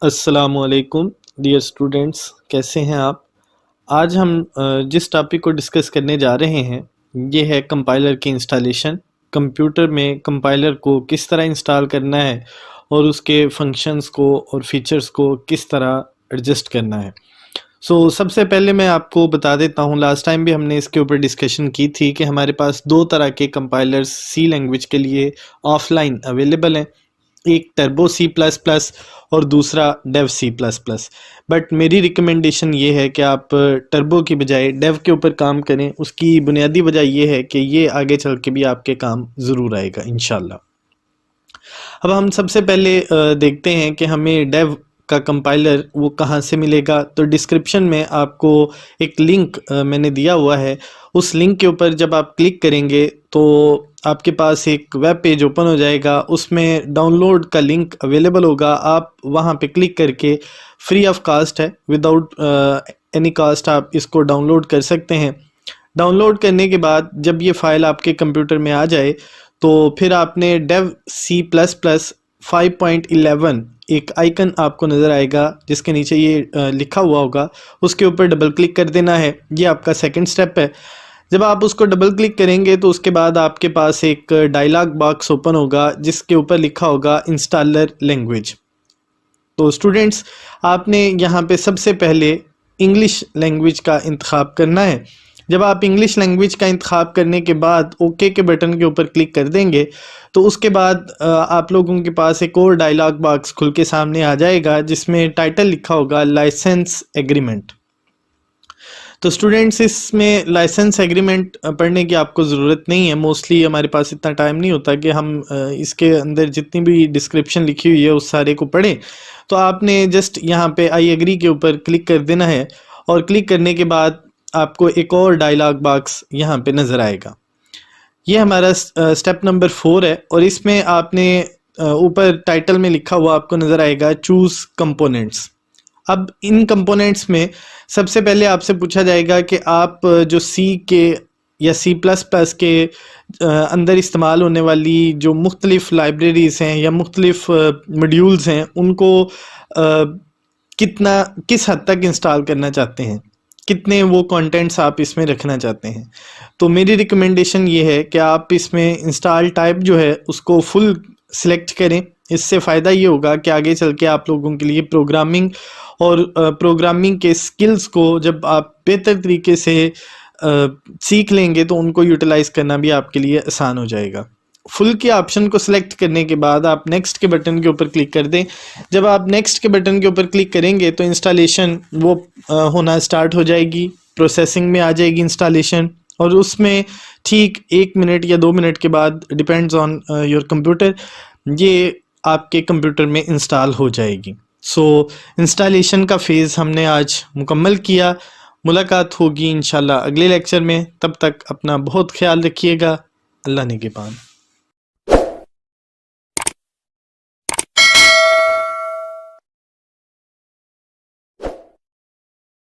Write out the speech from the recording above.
अस्सलामुअलैकुम dear students, कैसे हैं आप। आज हम जिस टॉपिक को डिस्कस करने जा रहे हैं ये है कंपाइलर की इंस्टॉलेशन। कंप्यूटर में कंपाइलर को किस तरह इंस्टॉल करना है और उसके फंक्शंस को और फीचर्स को किस तरह एडजस्ट करना है। सबसे पहले मैं आपको बता देता हूँ, लास्ट टाइम भी हमने इसके ऊपर डिस्कशन की थी कि हमारे पास दो तरह के कंपाइलर्स सी लैंग्वेज के लिए ऑफलाइन अवेलेबल हैं। एक टर्बो सी प्लस प्लस और दूसरा Dev C plus plus. But मेरी रिकमेंडेशन ये है कि आप टर्बो की बजाय डेव के ऊपर काम करें। उसकी बुनियादी वजह ये है कि ये आगे चल के भी आपके काम ज़रूर आएगा इंशाल्लाह। अब हम सबसे पहले देखते हैं कि हमें डेव का कंपाइलर वो कहाँ से मिलेगा। तो डिस्क्रिप्शन में आपको एक लिंक मैंने दिया हुआ है। उस लिंक के ऊपर जब आप क्लिक करेंगे तो आपके पास एक वेब पेज ओपन हो जाएगा। उसमें डाउनलोड का लिंक अवेलेबल होगा। आप वहाँ पे क्लिक करके फ्री ऑफ कास्ट है, विदाउट एनी कास्ट आप इसको डाउनलोड कर सकते हैं। डाउनलोड करने के बाद जब ये फ़ाइल आपके कंप्यूटर में आ जाए तो फिर आपने डेव सी प्लस प्लस 5.11 एक आइकन आपको नज़र आएगा जिसके नीचे ये लिखा हुआ होगा, उसके ऊपर डबल क्लिक कर देना है। ये आपका सेकंड स्टेप है। जब आप उसको डबल क्लिक करेंगे तो उसके बाद आपके पास एक डायलॉग बॉक्स ओपन होगा जिसके ऊपर लिखा होगा इंस्टॉलर लैंग्वेज। तो स्टूडेंट्स, आपने यहाँ पे सबसे पहले इंग्लिश लैंग्वेज का इंतखाब करना है। जब आप इंग्लिश लैंग्वेज का इंतखाब करने के बाद ओके के बटन के ऊपर क्लिक कर देंगे तो उसके बाद आप लोगों के पास एक और डायलॉग बॉक्स खुल के सामने आ जाएगा जिसमें टाइटल लिखा होगा लाइसेंस एग्रीमेंट। तो स्टूडेंट्स, इसमें लाइसेंस एग्रीमेंट पढ़ने की आपको ज़रूरत नहीं है। मोस्टली हमारे पास इतना टाइम नहीं होता कि हम इसके अंदर जितनी भी डिस्क्रिप्शन लिखी हुई है उस सारे को पढ़ें। तो आपने जस्ट यहाँ पे आई एग्री के ऊपर क्लिक कर देना है और क्लिक करने के बाद आपको एक और डायलॉग बॉक्स यहाँ पे नज़र आएगा। ये हमारा स्टेप नंबर 4 है और इसमें आपने ऊपर टाइटल में लिखा हुआ आपको नज़र आएगा चूज़ कंपोनेंट्स। अब इन कंपोनेंट्स में सबसे पहले आपसे पूछा जाएगा कि आप जो सी के या सी प्लस प्लस के अंदर इस्तेमाल होने वाली जो मुख्तलिफ लाइब्रेरीज़ हैं या मुख्तलिफ मॉड्यूल्स हैं उनको किस हद तक इंस्टॉल करना चाहते हैं, कितने वो कंटेंट्स आप इसमें रखना चाहते हैं। तो मेरी रिकमेंडेशन ये है कि आप इसमें इंस्टॉल टाइप जो है उसको फुल सिलेक्ट करें। इससे फ़ायदा ये होगा कि आगे चल के आप लोगों के लिए प्रोग्रामिंग और प्रोग्रामिंग के स्किल्स को जब आप बेहतर तरीके से सीख लेंगे तो उनको यूटिलाइज़ करना भी आपके लिए आसान हो जाएगा। फुल के ऑप्शन को सिलेक्ट करने के बाद आप नेक्स्ट के बटन के ऊपर क्लिक कर दें। जब आप नेक्स्ट के बटन के ऊपर क्लिक करेंगे तो इंस्टॉलेशन वो होना स्टार्ट हो जाएगी, प्रोसेसिंग में आ जाएगी इंस्टॉलेशन और उसमें ठीक 1 मिनट या 2 मिनट के बाद, डिपेंड्स ऑन योर कंप्यूटर, ये आपके कंप्यूटर में इंस्टॉल हो जाएगी। इंस्टॉलेशन का फेज़ हमने आज मुकम्मल किया। मुलाकात होगी इंशाल्लाह अगले लेक्चर में। तब तक अपना बहुत ख्याल रखिएगा। अल्लाह निगहबान।